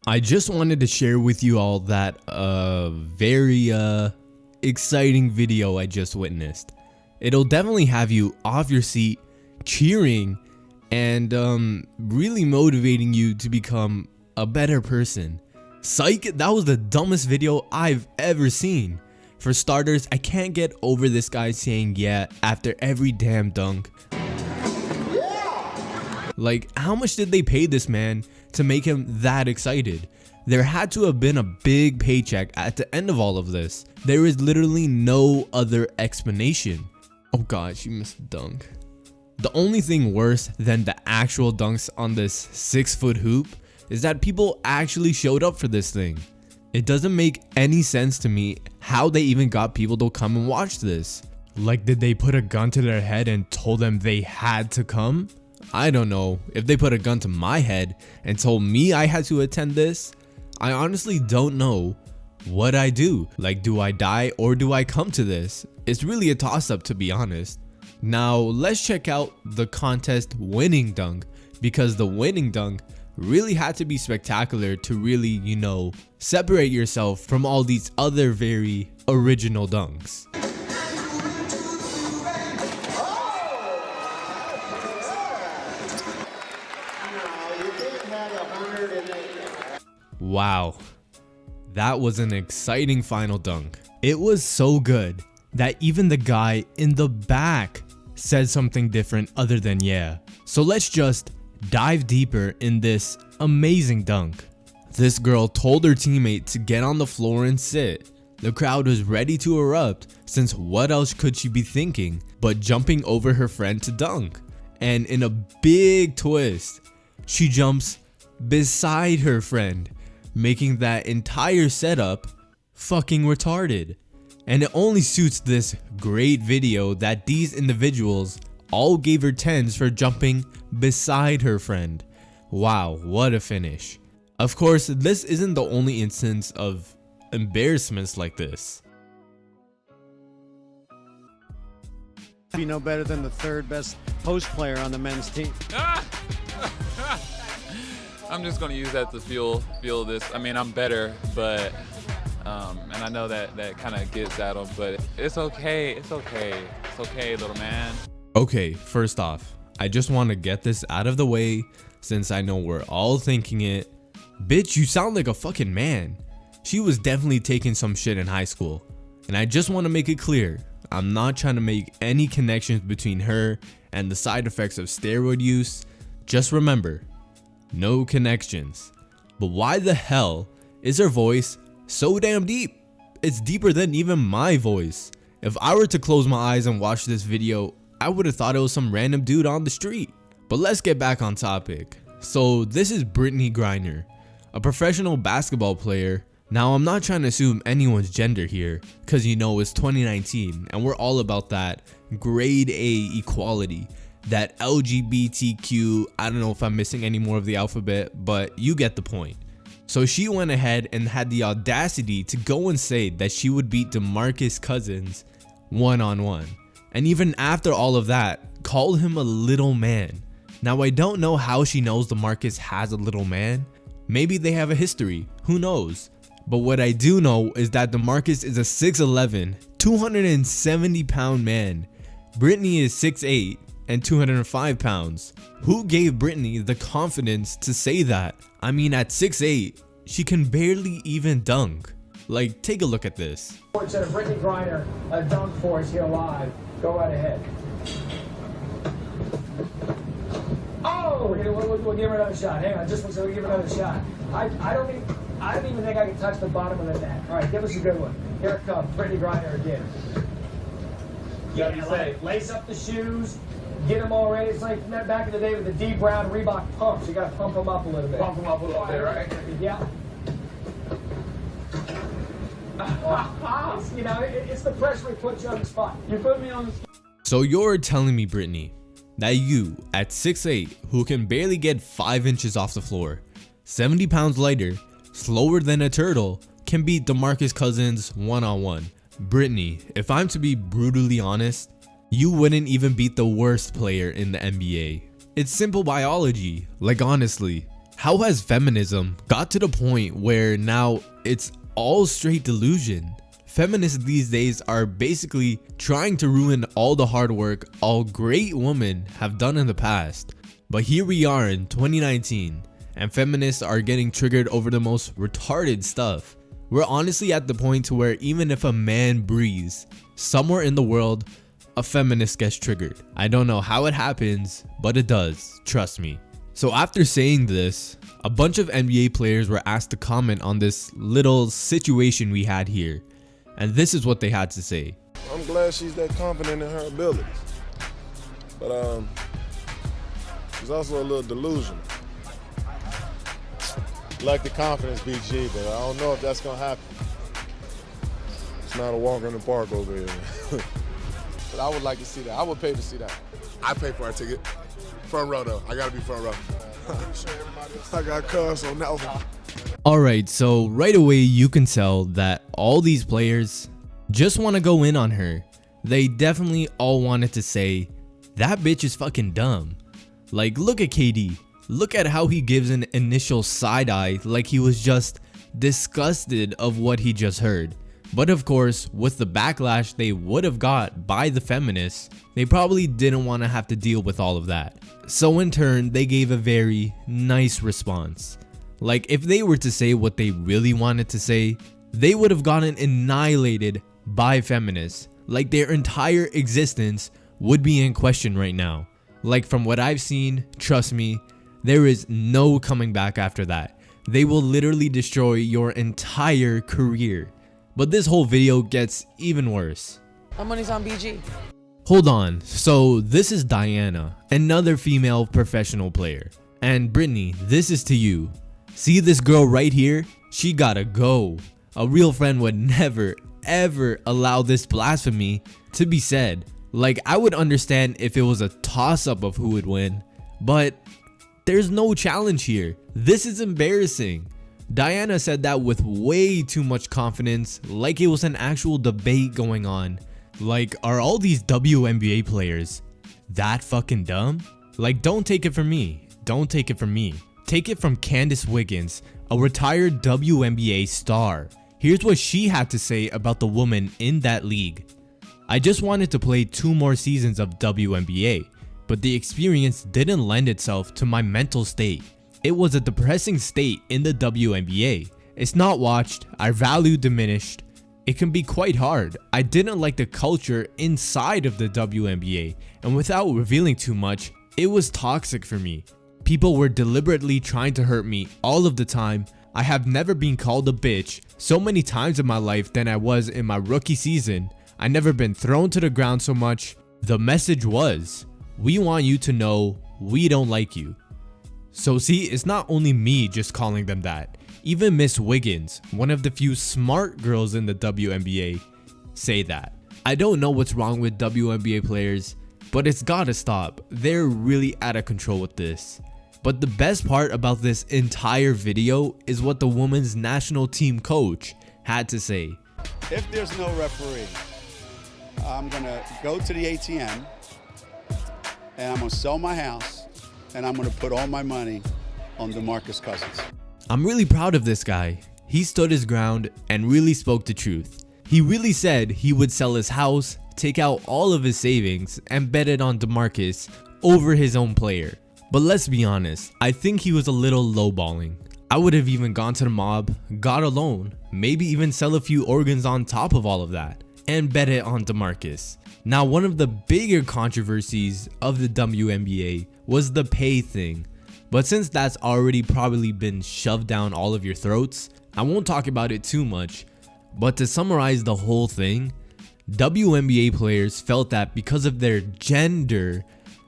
I just wanted to share with you all that very exciting video I just witnessed. It'll definitely have you off your seat, cheering, and really motivating you to become a better person. Psych, that was the dumbest video I've ever seen. For starters, I can't get over this guy saying yeah after every damn dunk. Like, how much did they pay this man to make him that excited? There had to have been a big paycheck at the end of all of this. There is literally no other explanation. Oh god, she missed the dunk. The only thing worse than the actual dunks on this 6-foot hoop is that people actually showed up for this thing. It doesn't make any sense to me how they even got people to come and watch this. Like, did they put a gun to their head and told them they had to come? I don't know. If they put a gun to my head and told me I had to attend this, I honestly don't know what I do. Like, do I die or do I come to this? It's really a toss-up, to be honest. Now, let's check out the contest winning dunk, because the winning dunk really had to be spectacular to really, you know, separate yourself from all these other very original dunks. Wow, that was an exciting final dunk. It was so good that even the guy in the back said something different other than yeah. So let's just dive deeper in this amazing dunk. This girl told her teammate to get on the floor and sit. The crowd was ready to erupt, since what else could she be thinking but jumping over her friend to dunk? And in a big twist, she jumps beside her friend, making that entire setup fucking retarded. And it only suits this great video that these individuals all gave her 10s for jumping beside her friend. Wow, what a finish. Of course, this isn't the only instance of embarrassments like this. Be no better than the third best post player on the men's team. I'm just gonna use that to fuel this. I mean, I'm better, but and I know that kind of gets at him, but it's okay. It's okay. It's okay, little man. Okay, first off, I just want to get this out of the way since I know we're all thinking it. Bitch, you sound like a fucking man. She was definitely taking some shit in high school. And I just want to make it clear, I'm not trying to make any connections between her and the side effects of steroid use. Just remember, no connections. But why the hell is her voice so damn deep? It's deeper than even my voice. If I were to close my eyes and watch this video, I would have thought it was some random dude on the street. But let's get back on topic. So this is Brittney Griner, a professional basketball player. Now, I'm not trying to assume anyone's gender here, because you know it's 2019 and we're all about that grade A equality, that LGBTQ, I don't know if I'm missing any more of the alphabet, but you get the point. So she went ahead and had the audacity to go and say that she would beat DeMarcus Cousins one-on-one. And even after all of that, called him a little man. Now, I don't know how she knows DeMarcus has a little man. Maybe they have a history, who knows? But what I do know is that DeMarcus is a 6'11", 270-pound man. Brittney is 6'8", and 205 pounds. Who gave Brittney the confidence to say that? I mean, at 6'8", she can barely even dunk. Like, take a look at this. Instead of Brittney Griner, a dunk for us here live. Go right ahead. Oh, we'll give her another shot. Hang on, just so we'll give her another shot. I don't even think I can touch the bottom of the net. All right, give us a good one. Here it comes, Brittney Griner again. Yeah, lace up the shoes, get them all ready. It's like back in the day with the D Brown Reebok pumps. You got to pump them up a little bit. Pump them up a little bit, right? Yeah. You know, it's the pressure we put you on the spot. You put me on the spot. So you're telling me, Brittney, that you, at 6'8", who can barely get 5 inches off the floor, 70 pounds lighter, slower than a turtle, can beat DeMarcus Cousins one-on-one. Brittney, if I'm to be brutally honest, you wouldn't even beat the worst player in the NBA. It's simple biology. Like, honestly, How has feminism got to the point where now it's all straight delusion? Feminists these days are basically trying to ruin all the hard work all great women have done in the past. But here we are in 2019, and feminists are getting triggered over the most retarded stuff. We're honestly at the point to where even if a man breathes, somewhere in the world, a feminist gets triggered. I don't know how it happens, but it does, trust me. So after saying this, a bunch of NBA players were asked to comment on this little situation we had here. And this is what they had to say. I'm glad she's that confident in her abilities. But she's also a little delusional. Like the confidence, BG, but I don't know if that's gonna happen. It's not a walk in the park over here. But I would like to see that. I would pay to see that. I pay for our ticket. Front row though. I gotta be front row. I got cuz on that one. Alright, so right away you can tell that all these players just want to go in on her. They definitely all wanted to say, that bitch is fucking dumb. Like, look at KD. Look at how he gives an initial side eye like he was just disgusted of what he just heard. But of course, with the backlash they would have got by the feminists, they probably didn't want to have to deal with all of that. So in turn, they gave a very nice response. Like, if they were to say what they really wanted to say, they would have gotten annihilated by feminists. Like, their entire existence would be in question right now. Like, from what I've seen, trust me, there is no coming back after that. They will literally destroy your entire career. But this whole video gets even worse. My money's on BG. Hold on, so this is Diana, another female professional player. And Brittany, this is to you. See this girl right here? She gotta go. A real friend would never ever allow this blasphemy to be said. Like, I would understand if it was a toss-up of who would win, but there's no challenge here. This is embarrassing. Diana said that with way too much confidence, like it was an actual debate going on. Like, are all these WNBA players that fucking dumb? Like, don't take it from me. Don't take it from me. Take it from Candace Wiggins, a retired WNBA star. Here's what she had to say about the woman in that league. I just wanted to play 2 more seasons of WNBA, but the experience didn't lend itself to my mental state. It was a depressing state in the WNBA. It's not watched, our value diminished. It can be quite hard. I didn't like the culture inside of the WNBA, and without revealing too much, it was toxic for me. People were deliberately trying to hurt me all of the time. I have never been called a bitch so many times in my life than I was in my rookie season. I never been thrown to the ground so much. The message was, we want you to know we don't like you. So see, it's not only me just calling them that. Even Miss Wiggins, one of the few smart girls in the WNBA, say that. I don't know what's wrong with WNBA players, but it's gotta stop. They're really out of control with this. But the best part about this entire video is what the women's national team coach had to say. If there's no referee, I'm gonna go to the ATM and I'm gonna sell my house and I'm gonna put all my money on DeMarcus Cousins. I'm really proud of this guy. He stood his ground and really spoke the truth. He really said he would sell his house, take out all of his savings, and bet it on DeMarcus over his own player. But let's be honest, I think he was a little lowballing. I would have even gone to the mob, got a loan, maybe even sell a few organs on top of all of that, and bet it on DeMarcus. Now, one of the bigger controversies of the WNBA was the pay thing. But since that's already probably been shoved down all of your throats, I won't talk about it too much. But to summarize the whole thing, WNBA players felt that because of their gender,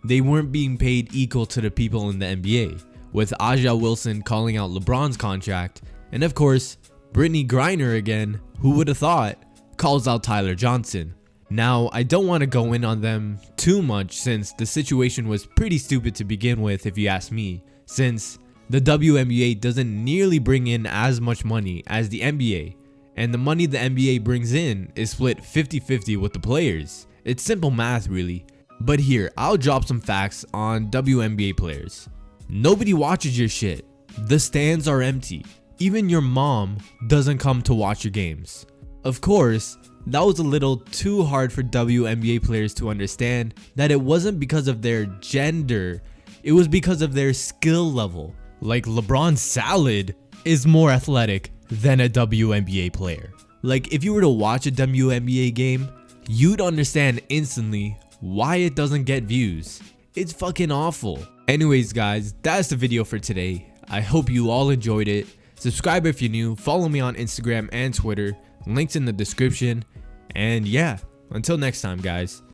they weren't being paid equal to the people in the NBA, with Aja Wilson calling out LeBron's contract, and of course, Brittany Griner again, who would have thought, calls out Tyler Johnson. Now, I don't want to go in on them too much since the situation was pretty stupid to begin with if you ask me, since the WNBA doesn't nearly bring in as much money as the NBA, and the money the NBA brings in is split 50-50 with the players. It's simple math really. But here, I'll drop some facts on WNBA players. Nobody watches your shit. The stands are empty. Even your mom doesn't come to watch your games. Of course, that was a little too hard for WNBA players to understand that it wasn't because of their gender, it was because of their skill level. Like LeBron Salad is more athletic than a WNBA player. Like if you were to watch a WNBA game, you'd understand instantly why it doesn't get views. It's fucking awful. Anyways guys, that's the video for today. I hope you all enjoyed it. Subscribe if you're new, follow me on Instagram and Twitter, links in the description, and yeah, until next time guys.